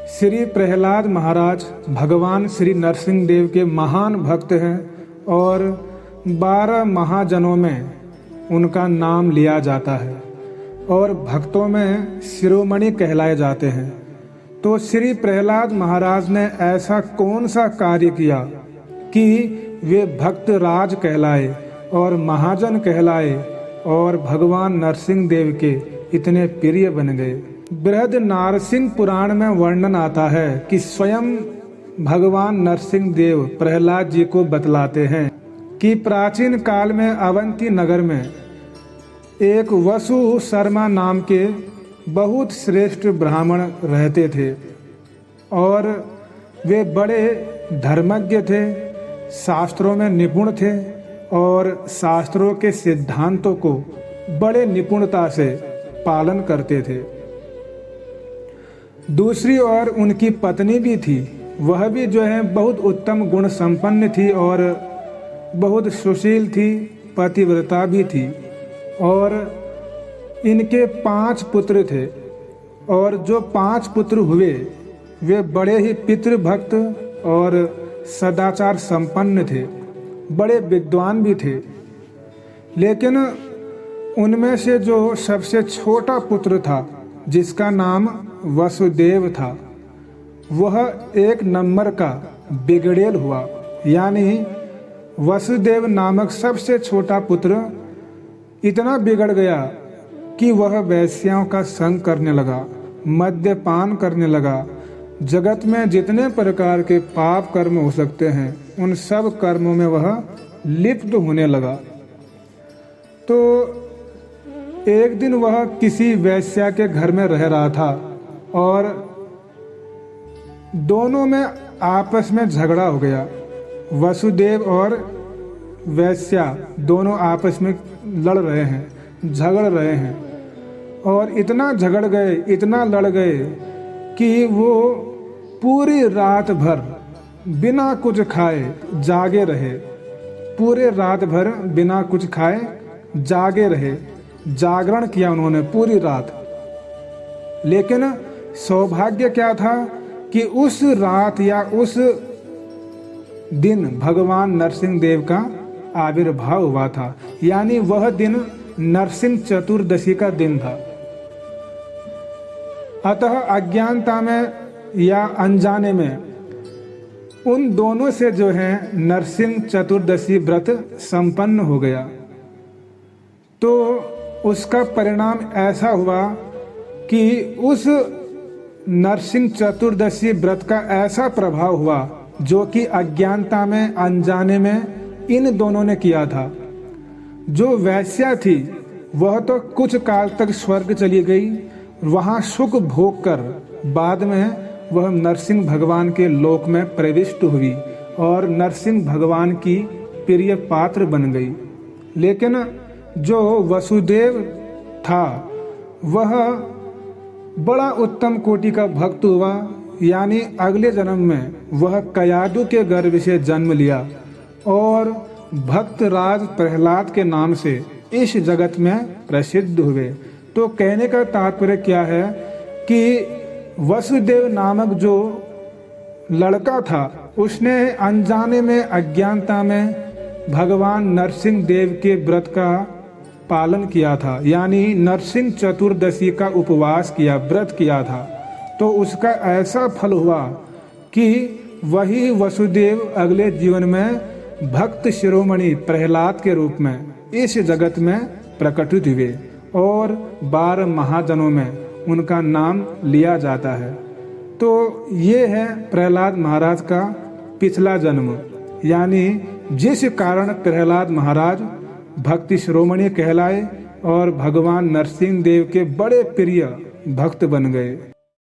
श्री प्रहलाद महाराज भगवान श्री नरसिंह देव के महान भक्त हैं और 12 महाजनों में उनका नाम लिया जाता है और भक्तों में शिरोमणि कहलाए जाते हैं। तो श्री प्रहलाद महाराज ने ऐसा कौन सा कार्य किया कि वे भक्त राज कहलाए और महाजन कहलाए और भगवान नरसिंह देव के इतने प्रिय बन गए। बृहद नारसिंह पुराण में वर्णन आता है कि स्वयं भगवान नरसिंह देव प्रहलाद जी को बतलाते हैं कि प्राचीन काल में अवंती नगर में एक वसु शर्मा नाम के बहुत श्रेष्ठ ब्राह्मण रहते थे और वे बड़े धर्मज्ञ थे, शास्त्रों में निपुण थे और शास्त्रों के सिद्धांतों को बड़े निपुणता से पालन करते थे। दूसरी ओर उनकी पत्नी भी थी, वह भी बहुत उत्तम गुण संपन्न थी और बहुत सुशील थी, पतिव्रता भी थी और इनके 5 पुत्र थे और जो 5 पुत्र हुए वे बड़े ही पितृभक्त और सदाचार संपन्न थे, बड़े विद्वान भी थे। लेकिन उनमें से जो सबसे छोटा पुत्र था जिसका नाम वसुदेव था, वह 1 नंबर का बिगड़ेल हुआ। यानी वसुदेव नामक सबसे छोटा पुत्र इतना बिगड़ गया कि वह वेश्याओं का संग करने लगा, मद्यपान करने लगा, जगत में जितने प्रकार के पाप कर्म हो सकते हैं उन सब कर्मों में वह लिप्त होने लगा। तो एक दिन वह किसी वेश्या के घर में रह रहा था और दोनों में आपस में झगड़ा हो गया। वसुदेव और वेश्या दोनों आपस में लड़ रहे हैं, झगड़ रहे हैं और इतना झगड़ गए, इतना लड़ गए कि वो पूरी रात भर बिना कुछ खाए जागे रहे। पूरे रात भर बिना कुछ खाए जागे रहे, जागरण किया उन्होंने पूरी रात। लेकिन सौभाग्य क्या था कि उस रात या उस दिन भगवान नरसिंह देव का आविर्भाव हुआ था। यानी वह दिन नरसिंह चतुर्दशी का दिन था। अतः अज्ञानता में या अनजाने में उन दोनों से नरसिंह चतुर्दशी व्रत संपन्न हो गया। तो उसका परिणाम ऐसा हुआ कि उस नरसिंह चतुर्दशी व्रत का ऐसा प्रभाव हुआ जो कि अज्ञानता में, अनजाने में इन दोनों ने किया था। जो वेश्या थी वह तो कुछ काल तक स्वर्ग चली गई, वहाँ सुख भोग कर बाद में वह नरसिंह भगवान के लोक में प्रविष्ट हुई और नरसिंह भगवान की प्रिय पात्र बन गई। लेकिन जो वसुदेव था वह बड़ा उत्तम कोटि का भक्त हुआ। यानी अगले जन्म में वह कयादु के गर्भ से जन्म लिया और भक्त राज प्रहलाद के नाम से इस जगत में प्रसिद्ध हुए। तो कहने का तात्पर्य क्या है कि वसुदेव नामक जो लड़का था उसने अनजाने में, अज्ञानता में भगवान नरसिंह देव के व्रत का पालन किया था। यानी नरसिंह चतुर्दशी का उपवास किया, व्रत किया था। तो उसका ऐसा फल हुआ कि वही वसुदेव अगले जीवन में भक्त शिरोमणि प्रहलाद के रूप में इस जगत में प्रकटित हुए और 12 महाजनों में उनका नाम लिया जाता है। तो ये है प्रहलाद महाराज का पिछला जन्म। यानी जिस कारण प्रहलाद महाराज भक्ति शिरोमणि कहलाए और भगवान नरसिंह देव के बड़े प्रिय भक्त बन गए।